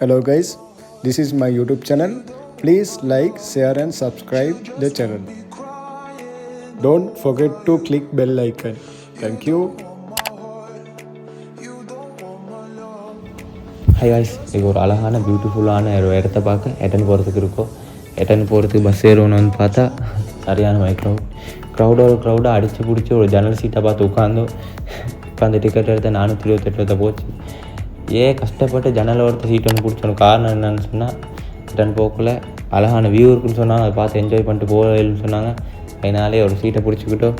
Hello guys, this is my YouTube channel. Please like, share and subscribe the channel. Don't forget to click bell icon. Thank you. High voice, இது ஒரு அழகான பியூட்டிஃபுல்லான ஒரு இடத்த பார்க்க எட்டன் போகிறதுக்கு இருக்கோம். எட்டன் போகிறதுக்கு பஸ் ஏறணும்னு பார்த்தா சரியான க்ரௌடாக அடித்து பிடிச்சி ஒரு ஜன்னல் சீட்டை பார்த்து உட்காந்து டிக்கெட் எடுத்த 428 போச்சு. கஷ்டப்பட்டு ஜன்னல் ஓரத்து சீட் ஒன்று பிடிச்சோம். காரணம் என்னன்னு சொன்னால், எட்டன் போக்கில் அழகான வியூ இருக்குன்னு சொன்னாங்க. அதை பார்த்து என்ஜாய் பண்ணிட்டு போகலன்னு சொன்னாங்க. அதனாலே ஒரு சீட்டை பிடிச்சிக்கிட்டோம்.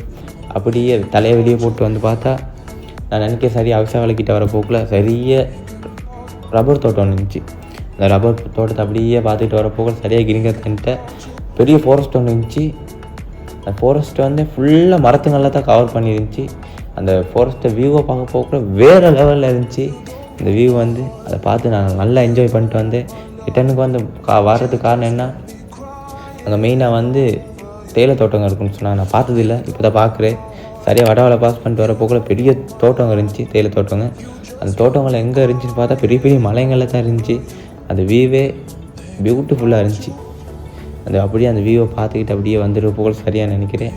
அப்படியே தலையை வெளியே போட்டு வந்து பார்த்தா, நான் நினைக்க சரியாக அவிசாவளைக்கிட்ட வர போக்கில் சரியாக ரப்பர் தோட்டம் ஒன்று இருந்துச்சு. அந்த ரப்பர் தோட்டத்தை அப்படியே பார்த்துட்டு வரப்போக்கில் சரியாக கிரிங்கத்தின்ட்ட பெரிய ஃபாரஸ்ட் ஒன்று இருந்துச்சு. அந்த ஃபாரஸ்ட்டை வந்து ஃபுல்லாக மரத்துங்களில் தான் கவர் பண்ணியிருந்துச்சு. அந்த ஃபாரஸ்ட்டை வியூவை பார்க்க போக்கில் வேறு லெவலில் இருந்துச்சு. இந்த வியூ வந்து அதை பார்த்து நான் நல்லா என்ஜாய் பண்ணிட்டு வந்தேன். ரிட்டனுக்கு வந்து வர்றதுக்கு காரணம் என்ன, அங்கே மெயினாக வந்து தேயிலை தோட்டங்கள் இருக்குன்னு சொன்னாங்க. நான் பார்த்ததில்லை, இப்போ தான் பார்க்குறேன். சரியாக வடவலை பாஸ் பண்ணிட்டு வரப்போக்கில் பெரிய தோட்டங்கள் இருந்துச்சு, தேயிலை தோட்டங்க. அந்த தோட்டங்கள் எங்கே இருந்துச்சுன்னு பார்த்தா பெரிய பெரிய மலைங்களில் தான் இருந்துச்சு. அந்த வியூவே பியூட்டிஃபுல்லாக இருந்துச்சு. அப்படியே அந்த வியூவை பார்த்துக்கிட்டு அப்படியே வந்துட்டு போக சரியாக நினைக்கிறேன்.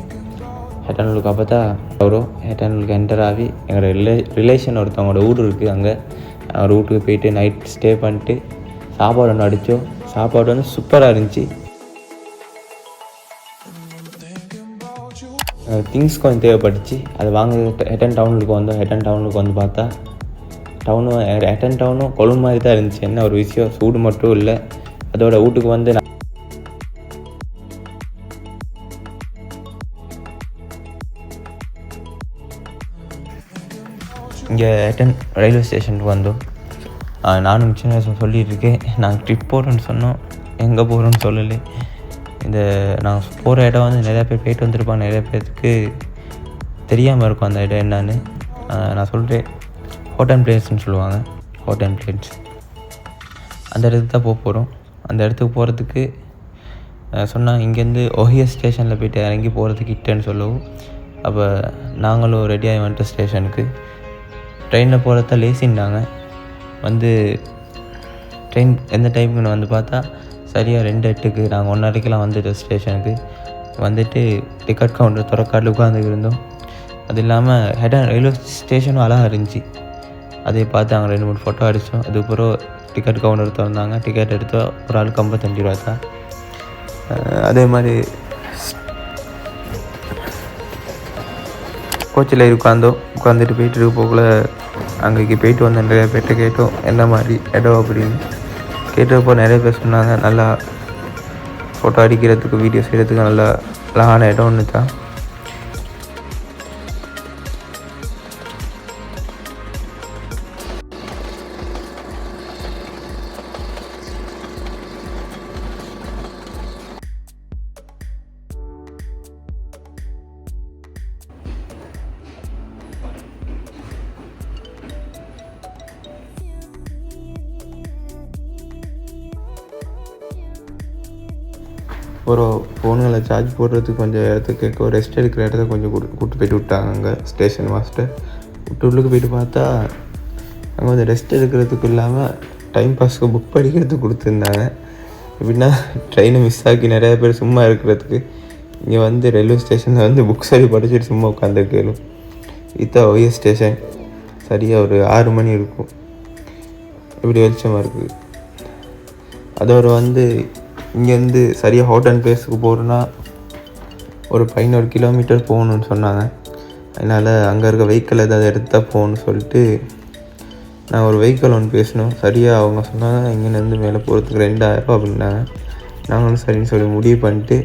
ஹெட்டனூருக்கு அப்போ தான் வரும். ஹெட்டனூருக்கு என்டர் ஆகி எங்களோட ரிலேஷன் ஒருத்தவங்களோட ஊர் இருக்குது. அங்கே அவர் வீட்டுக்கு போயிட்டு நைட் ஸ்டே பண்ணிட்டு சாப்பாடு ஒன்று அடித்தோம். சாப்பாடு வந்து சூப்பராக இருந்துச்சு. திங்ஸ் கொஞ்சம் தேவைப்பட்டுச்சு. அது வாங்க ஹெட்டன் டவுனுக்கு வந்தோம். ஹெட்டன் டவுனுக்கு வந்து பார்த்தா ஹெட்டன் டவுனும் கொழும்பு மாதிரி தான் இருந்துச்சு. என்ன ஒரு விஷயம், சூடு மட்டும் இல்லை. அதோட வீட்டுக்கு வந்து இங்கே ஹெட்டன் ரயில்வே ஸ்டேஷனுக்கு வந்தோம். நானும் சின்ன வயசு சொல்லிகிட்டு இருக்கேன், நாங்கள் ட்ரிப் போகிறோன்னு சொன்னோம், எங்கே போகிறோன்னு சொல்லலை. நாங்கள் போகிற இடம் வந்து நிறையா பேர் போயிட்டு வந்துருப்பாங்க. நிறைய பேருக்கு தெரியாமல் இருக்கும் அந்த இடம் என்னான்னு. நான் சொல்கிறேன், ஹோட்டன் பிளேஸ்ன்னு சொல்லுவாங்க. ஹோட்டன் பிளேஸ் அந்த இடத்துக்கு தான் போகிறோம். அந்த இடத்துக்கு போகிறதுக்கு சொன்னால் இங்கேருந்து ஓஹியஸ் ஸ்டேஷனில் போய்ட்டு இறங்கி போகிறதுக்கு கிட்டேன்னு சொல்லவும், அப்போ நாங்களும் ரெடியாகி வந்துட்டு ஸ்டேஷனுக்கு. ட்ரெயினில் போகிறத லேசின்னாங்க. வந்து ட்ரெயின் எந்த டைமுக்குன்னு வந்து பார்த்தா சரியாக 2:08 நாங்கள் 1:30 வந்துட்டோம் ஸ்டேஷனுக்கு. வந்துட்டு டிக்கெட் கவுண்டர் துறக்காட்டில் உட்காந்துருந்தோம். அது இல்லாமல் ஹெட்டன் ரயில்வே ஸ்டேஷனும் அழகாக இருந்துச்சு. அதை பார்த்து நாங்கள் 2-3 ஃபோட்டோ அடித்தோம். அதுக்கப்புறம் டிக்கெட் கவுண்டர் திறந்தாங்க. டிக்கெட் எடுத்தோம். ஒரு ஆளுக்கு 55 ரூபா தான். அதே மாதிரி கோச்சில் உட்காந்துட்டு போயிட்டு இருக்க போகல அங்கேக்கு போயிட்டு வந்தேன். நிறைய பேர்கிட்ட கேட்டோம் என்ன மாதிரி இடம் அப்படின்னு. கேட்டப்போ நிறைய பேர் சொன்னாங்க, நல்லா ஃபோட்டோ அடிக்கிறதுக்கு வீடியோ செய்கிறதுக்கு நல்லா அழகான இடம் ஒன்று தான். ஒரு ஃபோனுங்களை சார்ஜ் போடுறதுக்கு கொஞ்சம் இடத்துக்கு ரெஸ்ட் எடுக்கிற இடத்த கொஞ்சம் கூப்பிட்டு போயிட்டு விட்டாங்க. அங்கே ஸ்டேஷன் மாஸ்டர் உள்ளுக்கு போயிட்டு பார்த்தா அங்கே வந்து ரெஸ்ட் எடுக்கிறதுக்கு இல்லாமல் டைம் பாஸ்க்கு புக் படிக்கிறதுக்கு கொடுத்துருந்தாங்க. எப்படின்னா ட்ரெயினை மிஸ் ஆக்கி நிறையா பேர் சும்மா இருக்கிறதுக்கு இங்கே வந்து ரயில்வே ஸ்டேஷனில் வந்து புக் சரி படிச்சுட்டு சும்மா உட்காந்துருக்கணும். இதுதான் ஓஎஸ் ஸ்டேஷன். சரியாக ஒரு 6 மணி இருக்கும். இப்படி வெளிச்சமாக இருக்குது. அதோட வந்து இங்கேருந்து சரியாக ஹோட்டன் பிளேஸுக்கு போகிறோன்னா ஒரு 11 கிலோமீட்டர் போகணுன்னு சொன்னாங்க. அதனால் அங்கே இருக்க வெஹிக்கிள் ஏதாவது எடுத்தால் போகணுன்னு சொல்லிட்டு நான் ஒரு வெஹிக்கிள் ஒன்று பேசினோம். சரியாக அவங்க சொன்னாங்க இங்கேருந்து மேலே போகிறதுக்கு 2000 ரூபா அப்படின்னாங்க. நாங்களும் சரின்னு சொல்லி முடிவு பண்ணிட்டு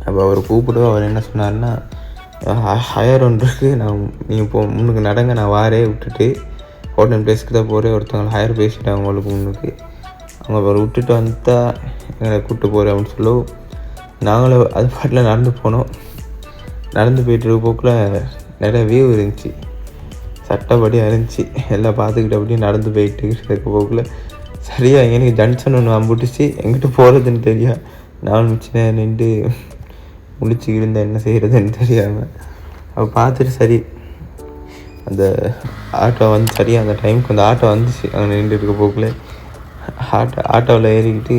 அப்போ அவர் கூப்பிடுவோம். அவர் என்ன சொன்னார்னா, ஹையர் ஒன்று இருக்குது, நீங்கள் முன்னுக்கு நடங்க, நான் வாரே விட்டுட்டு ஹோட்டன் பிளேஸ்க்கு தான் போகிறேன். ஒருத்தவங்களை ஹையர் பேசிட்டாங்க உங்களுக்கு முன்னுக்கு. அவங்க அவர் விட்டுட்டு வந்தால் எங்களை கூப்பிட்டு போகிறேன் அப்படின்னு சொல்லுவோம். நாங்களும் அது பாட்டில் நடந்து போனோம். நடந்து போயிட்டு இருக்க போக்கில் நிறைய வியூ இருந்துச்சு, சட்டப்படியாக இருந்துச்சு. எல்லாம் பார்த்துக்கிட்டு அப்படியே நடந்து போயிட்டு இருக்க போக்கில் சரியாக எனக்கு ஜங்ஷன் ஒன்று அம்புட்டுச்சு. எங்கிட்ட போகிறதுன்னு தெரியாது. நான் மிச்சம் நின்று முழிச்சுக்கிட்டு இருந்தேன், என்ன செய்கிறதுன்னு தெரியாமல். அப்போ பார்த்துட்டு சரி அந்த ஆட்டோ வந்து சரியாக அந்த டைமுக்கு அந்த ஆட்டோ வந்துச்சு. அங்கே நின்று இருக்க போக்கில் ஆட்டோவில் ஏறிக்கிட்டு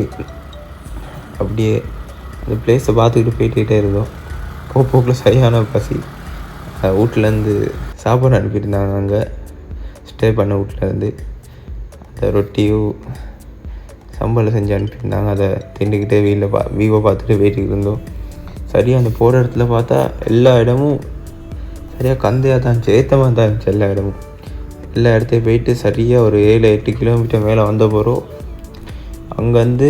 அப்படியே அந்த பிளேஸை பார்த்துக்கிட்டு போய்கிட்டே இருந்தோம். போக்கில் சரியான பசி. வீட்டிலேருந்து சாப்பாடு அனுப்பியிருந்தாங்க. அங்கே ஸ்டே பண்ண வீட்டிலேருந்து அந்த ரொட்டியும் சம்பளம் செஞ்சு அனுப்பியிருந்தாங்க. அதை திண்டுக்கிட்டே வீவை பார்த்துட்டு வெயிட்டுக்கு இருந்தோம். சரியாக அந்த போகிற இடத்துல பார்த்தா எல்லா இடமும் சரியாக கந்தையாக தான் இருந்துச்சு, ஏற்றமாக தான் இருந்துச்சு. எல்லா இடத்தையும் போயிட்டு சரியாக ஒரு 7-8 கிலோமீட்டர் மேலே வந்த போகிறோம். அங்கேருந்து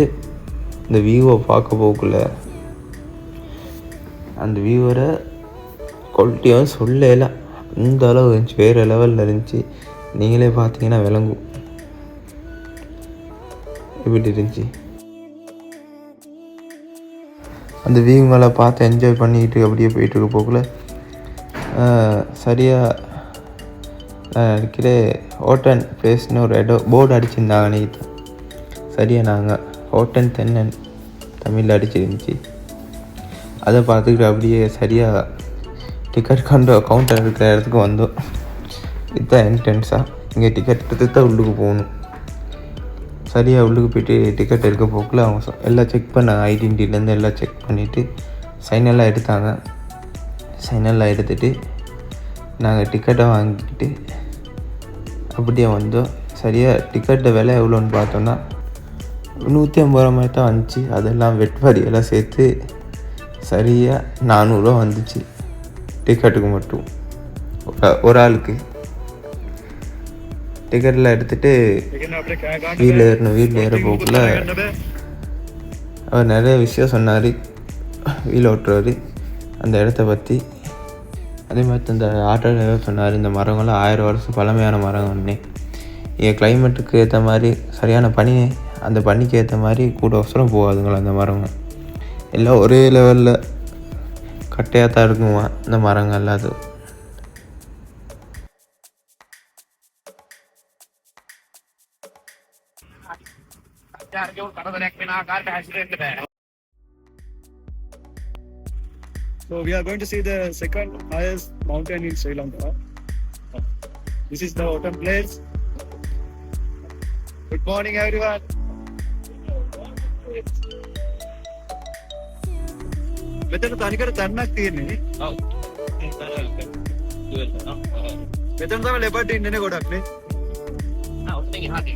இந்த வியூவை பார்க்க போக்குள்ள அந்த வியூவரை குவாலிட்டியாக சொல்லலாம், அந்த அளவு இருந்துச்சு, வேறு லெவலில் இருந்துச்சு. நீங்களே பார்த்தீங்கன்னா விளங்கும் எப்படி இருந்துச்சு. அந்த வியூங்களை பார்த்து என்ஜாய் பண்ணிக்கிட்டு அப்படியே போயிட்டுருக்க போக்குள்ள சரியாக இருக்கிற ஹோட்டன் பிளேஸ்னு ஒரு இடம் போர்டு அடிச்சிருந்தாங்க. அன்றைக்கி சரியாக நாங்கள் ஹோட்டன் தென்னன் தமிழில் அடிச்சிருந்துச்சி. அதை பார்த்துக்கிட்டு அப்படியே சரியாக டிக்கெட் கவுண்டர் இருக்கிற இடத்துக்கு வந்தோம். இதுதான் என்ட்ரன்ஸாக, இங்கே டிக்கெட் எடுத்து தான் உள்ளுக்கு போகணும். சரியாக உள்ளுக்கு போய்ட்டு டிக்கெட் எடுக்க போக்கில் அவங்க எல்லாம் செக் பண்ணாங்க, ஐடென்டிட்டிலேருந்து எல்லாம் செக் பண்ணிவிட்டு சைனெல்லாம் எடுத்தாங்க. சைனெல்லாம் எடுத்துகிட்டு நாங்கள் டிக்கெட்டை வாங்கிக்கிட்டு அப்படியே வந்தோம். சரியாக டிக்கெட்டை விலை எவ்வளோன்னு பார்த்தோன்னா 150 ரூபா மாதிரி தான் வந்துச்சு. அதெல்லாம் வெட்வாரியெல்லாம் சேர்த்து சரியாக 400 ரூபா வந்துச்சு டிக்கெட்டுக்கு மட்டும். ஒரு ஆளுக்கு டிக்கெட்டில் எடுத்துகிட்டு வீட்டில் ஏற போக்குள்ள அவர் நிறைய விஷயம் சொன்னார். வீல் ஓட்டுறவர் அந்த இடத்த பற்றி. அதே மாதிரி அந்த ஆட்டோ டிரைவர் சொன்னார், இந்த மரங்கள்லாம் 1000 வருஷம் பழமையான மரங்கள்னே. என் கிளைமேட்டுக்கு ஏற்ற மாதிரி சரியான பனி, அந்த பனிக்கு ஏற்ற மாதிரி கூட அவசரம் போகாதுங்களா அந்த மரங்கள் எல்லாம் ஒரே லெவலில் கட்டையாக தான் இருக்குமா இந்த மரங்கள் எல்லாத்துக்கும். So we are going to see the second highest mountain in Sri Lanka. This is the autumn place. Good morning everyone. මෙතන තනිකර තන්නක් තියෙන්නේ. ඔව්. මෙතන තමයි ලෙපර්ඩ් ඉන්නේ ගොඩක් නේ. ඔතන එහාට.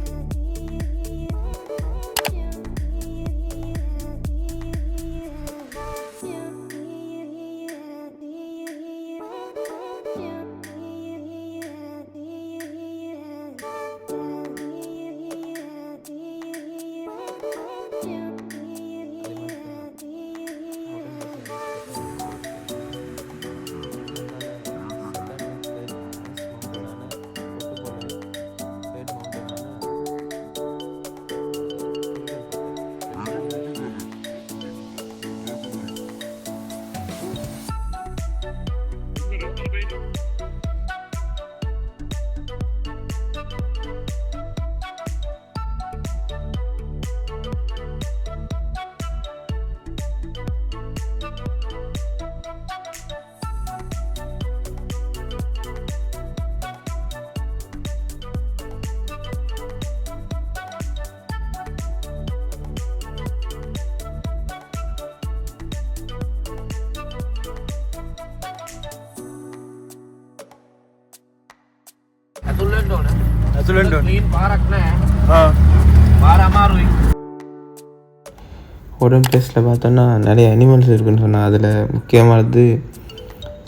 உடன் பிளேஸில் பார்த்தோன்னா நிறைய அனிமல்ஸ் இருக்குதுன்னு சொன்னால் அதில் முக்கியமானது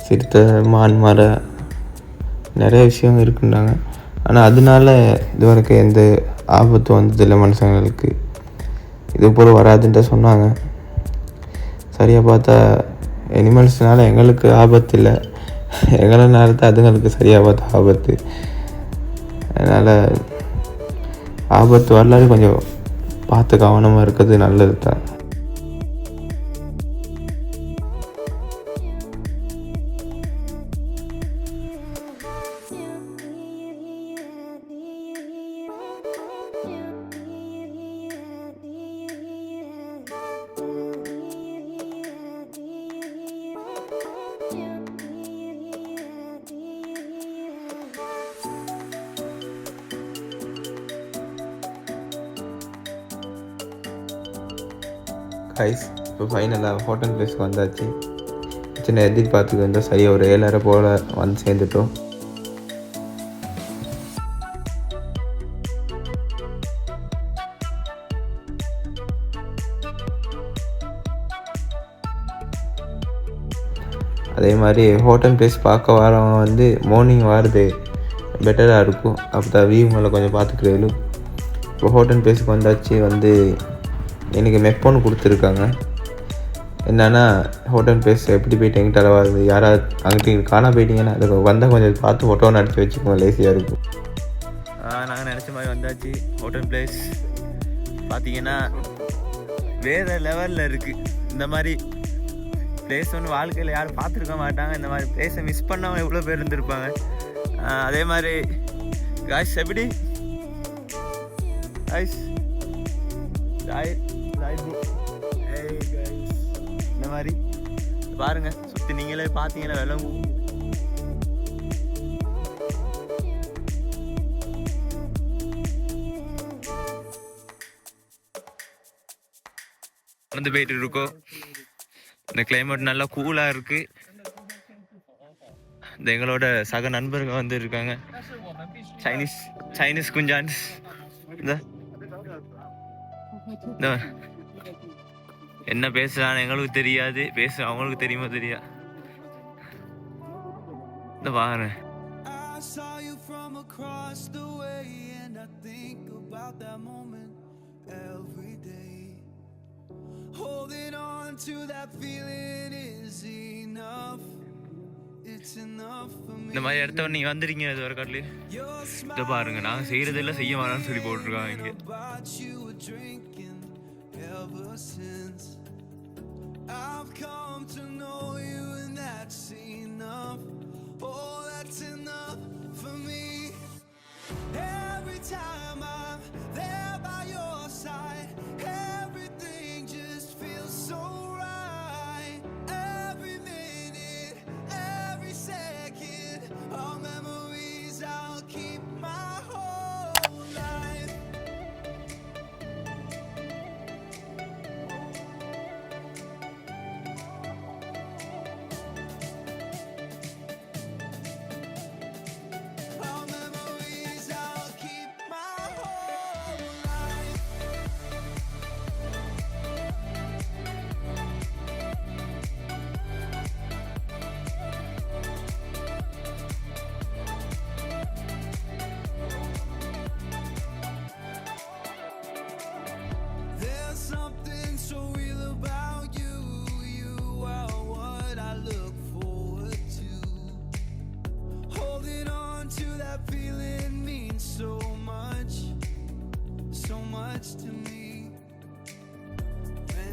சிறுத்தை, மான், மர நிறைய விஷயம் இருக்குன்றாங்க. ஆனால் அதனால இது வரைக்கும் எந்த ஆபத்தும் வந்ததில்லை மனுஷங்களுக்கு. இது போல் வராதுன்ட்டு சொன்னாங்க. சரியாக பார்த்தா அனிமல்ஸ்னால எங்களுக்கு ஆபத்து இல்லை, எங்களால் தான் அதுங்களுக்கு சரியாக பார்த்தா ஆபத்து. அதனால் ஆபத்து வரலாறு கொஞ்சம் பார்த்து கவனமாக இருக்கிறது நல்லது தான். கைஸ் இப்போ ஃபைனலாக ஹோட்டல் பிளேஸ்க்கு வந்தாச்சு. சின்ன எதிர்பார்த்துக்கு வந்தால் சரியாக ஒரு 7:30 போல் வந்து சேர்ந்துட்டோம். அதே மாதிரி ஹோட்டல் பிளேஸ் பார்க்க வரவங்க வந்து மார்னிங் வரது பெட்டராக இருக்கும். அப்போ தான் வியூ மேலே கொஞ்சம் பார்த்துக்கிறேன். இப்போ ஹோட்டல் பிளேஸுக்கு வந்தாச்சு. வந்து எனக்கு மெப் ஒன்று கொடுத்துருக்காங்க. என்னென்னா ஹோட்டல் பிளேஸ் எப்படி போயிட்டு எங்கிட்ட வருது, யாராவது அங்கிட்ட காணா போயிட்டீங்கன்னா அதுக்கு வந்தால் கொஞ்சம் பார்த்து ஃபோட்டோ நடத்தி வச்சுக்கோங்க, லேசியாக இருக்கும். நாங்கள் நினச்ச மாதிரி வந்தாச்சு. ஹோட்டல் பிளேஸ் பார்த்தீங்கன்னா வேறு லெவலில் இருக்குது. இந்த மாதிரி பிளேஸ் ஒன்று வாழ்க்கையில் யாரும் பார்த்துருக்க மாட்டாங்க. இந்த மாதிரி பிளேஸை மிஸ் பண்ணாமல் எவ்வளோ பேர் இருந்திருப்பாங்க. அதே மாதிரி காய்ஸ் எப்படி காய்ஸ் இந்த மாதிரி பாருங்க, சுற்றி நீங்களே பார்த்தீங்கன்னா விளங்கும். வந்து போயிட்டு இருக்கோம். இந்த கிளைமேட் நல்லா கூலாக இருக்கு. இந்த எங்களோட சக நண்பர்கள் வந்து இருக்காங்க, சைனீஸ் குஞ்சான்ஸ். இந்த என்ன பேசுறான்னு எங்களுக்கு தெரியாது, அவங்களுக்கு தெரியுமா தெரியா. இந்த பாரு இந்த மாதிரி இடத்த நீங்க வந்துருக்கீங்க இது வர காட்டிலே. இதை பாருங்க, நாங்கள் செய்யறதெல்லாம் செய்ய வேணாம்னு சொல்லி போட்டிருக்காங்க இங்க. I've come to know you and that's enough. Oh, that's enough for me. Every time I'm there by your side, everything just feels so right. Every minute, every second, all memories I'll keep my whole life.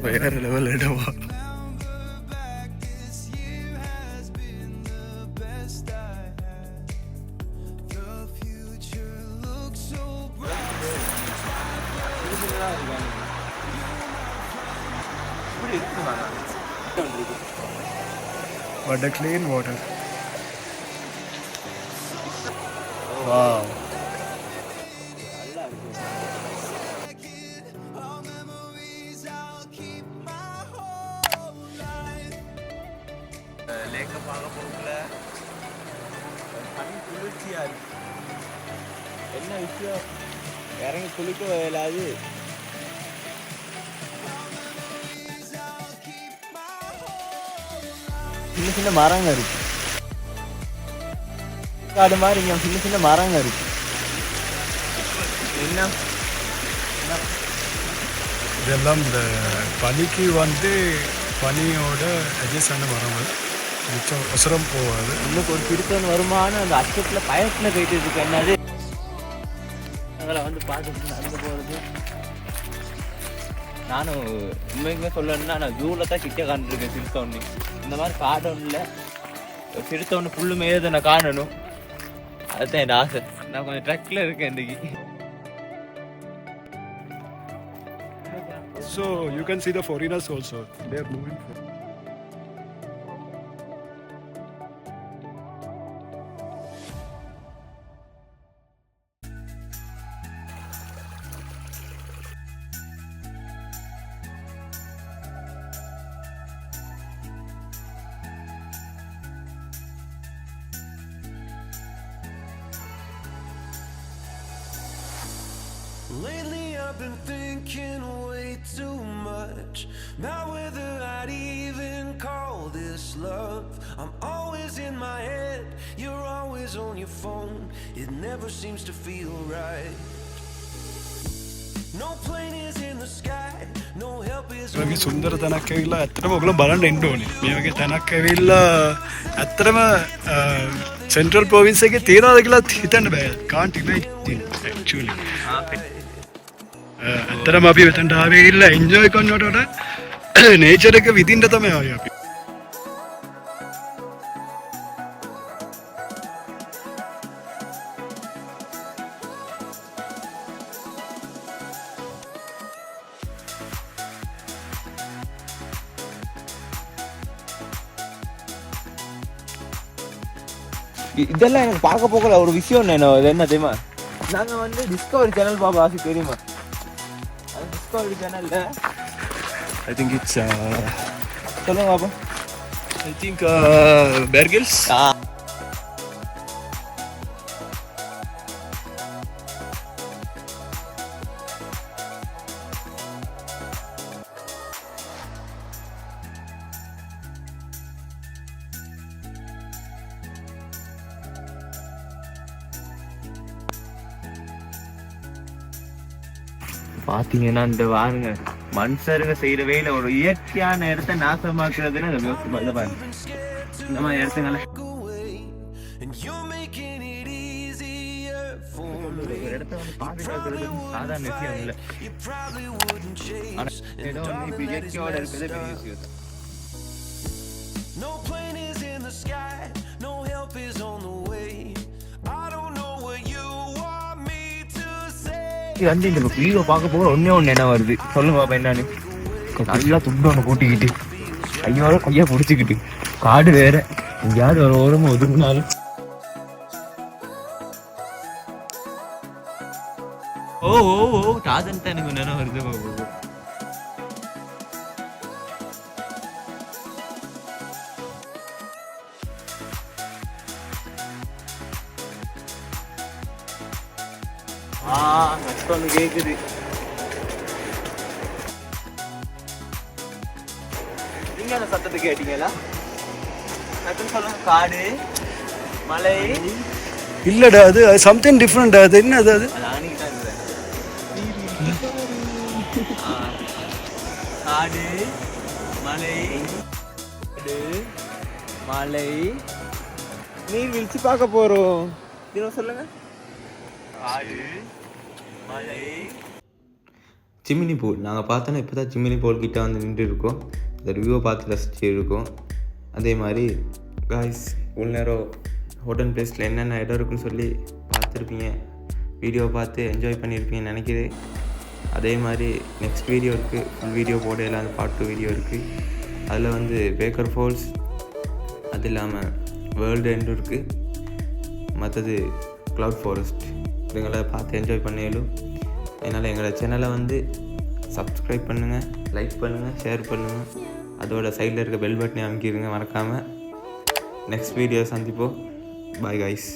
வேற level இடமா. What a clean water. Wow. லேக்க பார்க்க போகல, தண்ணி குளிர்ச்சியா இருக்கு. என்ன விஷயம், இறங்கி குளிக்க இயலாது. சின்ன சின்ன மரங்க இருக்கு, காடு மாதிரி இங்க சின்ன சின்ன மரங்க இருக்கு. என்ன இதெல்லாம் இந்த பனிக்கு வந்து பனியோட அட்ஜஸ்ட் ஆன மரங்கள், மிச்சம் அவசரம் போகாது. இன்னும் ஒரு திருத்தன் வருமானு அந்த அச்சத்தில் பயத்தில் போயிட்டு இருக்கு. என்னது அதங்களை வந்து பார்த்துட்டு நடந்து போகிறது. நானும் உண்மைக்குமே சொல்லணும்னா நான் ஜூவில் தான் கிட்டே காண்டிருக்கேன் சிறுத்தவண்ணி. இந்த மாதிரி காடொன்னில் சிறுத்தவண்ணு ஃபுல்லு மேயதை நான் காணணும், அதுதான் என் ஆசை. நான் கொஞ்சம் ட்ரக்கில் இருக்கேன் இன்றைக்கி. So you can see the foreigners also, they are moving. Lately I've been thinking way too much about whether I'd even call this love. I'm always in my head, you're always on your phone. It never seems to feel right. No plane is in the sky, no help is on වගේ සුන්දර තැනක් ඇවිල්ලා ඇත්තටම ඔයගොල්ලෝ බලන්න එන්න ඕනේ. මේ වගේ තැනක් ඇවිල්ලා ඇත්තටම සෙන්ට්‍රල් ප්‍රොවින්ස් එකේ තියනවාද කියලා හිතන්න බෑ. can't imagine actually. ඇත්තටම අපි මෙතනට ආවේ ඉල්ල එන්ජොයි කරනවට වඩා නේචර් එක විඳින්න තමයි ආවේ අපි. இதெல்லாம் எனக்கு பார்க்க போகல ஒரு விஷயம் என்ன என்ன தெரியுமா, நாங்கள் வந்து டிஸ்கவரி சேனல் பார்க்க ஆசை தெரியுமா, அது டிஸ்கவரி சேனல்ல I think it's சொல்லுங்க பாப்பா. I think Bear Grylls. பார்த்தீங்கன்னா இந்த வாருங்க மனுஷருங்க செய்யற வேலை ஒரு இயற்கையான இடத்த நாசமாக்குறதுன்னு அந்த யோசிச்சு பாருங்க. இந்த மாதிரி இடத்துங்கள and you're making it easier for me. இடத்த வந்து பாதுகாக்கிறது சாதாரண விஷயம் இல்லை. You probably wouldn't change. ஏதோ வந்து இப்போ இயற்கையோட இருக்கிறது பெரிய விஷயம். No plane is in the sky, no help is on the way. I don't know what you want me to say. வந்து இந்த வீடியோ பார்க்க போக ஒண்ணு என்ன வருது சொல்லுங்க பாப்பா. என்னன்னு நல்லா துண்டு ஒன்று கூட்டிக்கிட்டு கையோட கையா பிடிச்சிக்கிட்டு காடு வேற எங்கேயாவது ஒரு ஓரமா ஒதுங்கினாலும் ஓ ஓ ஓ டாதன் தான் எனக்கு என்ன வருது பாப்பா. நஷ்டம் கேக்குது. நீங்க அந்த சத்தத்தை கேட்டீங்களா? சொல்லுங்க. காடு மலை இல்லடா அது சம்திங் டிஃப்ரெண்ட். அது என்ன அது? அது காடு மலை மலை நீர் வீழ்ச்சி பார்க்க போறோம். சொல்லுங்க. காடு மலை சிம்மினி பூல் நாங்கள் பார்த்தோன்னா இப்போ தான் சிம்மினி பூல் கிட்டே வந்து நின்று இருக்கோம். இந்த ரிவ்யூவை பார்த்து ரசிச்சு இருக்கோம். அதே மாதிரி காய்ஸ் இவ்வளோ நேரம் ஹோட்டல் பிளேஸில் என்னென்ன இடம் இருக்குன்னு சொல்லி பார்த்துருப்பீங்க. வீடியோவை பார்த்து என்ஜாய் பண்ணியிருப்பீங்கன்னு நினைக்கிறேன். அதே மாதிரி நெக்ஸ்ட் வீடியோ இருக்குது, ஃபுல் வீடியோ போடையில் அந்த பார்ட் 2 வீடியோ இருக்குது. அதில் வந்து பேக்கர் ஃபால்ஸ், அது இல்லாமல் வேர்ல்டு எண்டும் இருக்குது, மற்றது க்ளவுட் ஃபாரஸ்ட், இதுங்களை பார்த்து என்ஜாய் பண்ணியாலும். அதனால் எங்களோட சேனலை வந்து சப்ஸ்கிரைப் பண்ணுங்கள், லைக் பண்ணுங்கள், ஷேர் பண்ணுங்கள். அதோட சைடில் இருக்க பெல் பட்டனை அமைக்கிடுங்க மறக்காமல். நெக்ஸ்ட் வீடியோ சந்திப்போம். Bye guys.